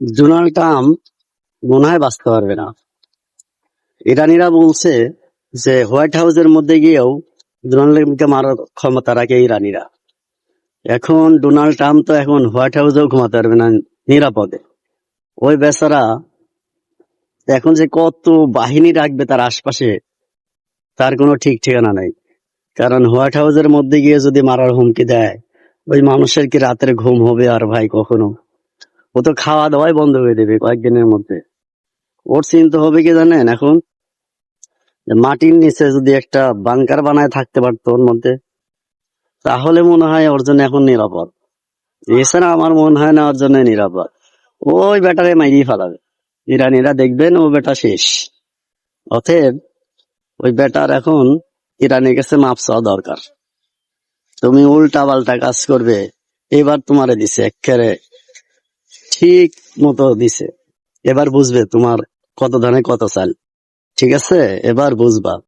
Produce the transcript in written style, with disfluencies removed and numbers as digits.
Donald Trump মনে হয় বাঁচতে পারবে না। ইরানিরা বলছে যে হোয়াইট হাউসের মধ্যে গিয়েও ডোনাল্ড ট্রাম্পকে মারার ক্ষমতা রাখে ইরানিরা। এখন ডোনাল্ড ট্রাম্প তো এখন হোয়াইট হাউসেও ঘুমাতে পারবে না নিরাপদে। ওই বেচারা এখন যে কত বাহিনী রাখবে তার আশপাশে তার কোনো ঠিক ঠিকানা নাই। কারণ হোয়াইট হাউসের মধ্যে গিয়ে যদি মারার হুমকি দেয়, ওই মানুষের কি রাতের ঘুম হবে আর ভাই কখনো? ও তো খাওয়া দাওয়াই বন্ধ হয়ে দেবে কয়েকদিনের মধ্যে। ওর চিন্তা হবে কি জানেন এখন, যে মাটির নিচে যদি একটা বাংকার বানায় থাকতে পারতো ওর মধ্যে, তাহলে মনে হয় ওর জন্য এখন নিরাপদ। এছাড়া আমার মনে হয় না ওর জন্য নিরাপদ। ওই বেটারে মাইরিয়ে ফেলাবে ইরানিরা, দেখবেন ও বেটা শেষ। অতএব ওই বেটার এখন ইরানের কাছে মাপ চাওয়া দরকার। তুমি উল্টা পাল্টা কাজ করবে, এবার তোমারে দিছে একেবারে ঠিক মতো দিছে। এবার বুঝবে তোমার কত ধানে কত চাল। ঠিক আছে, এবার বুঝবা।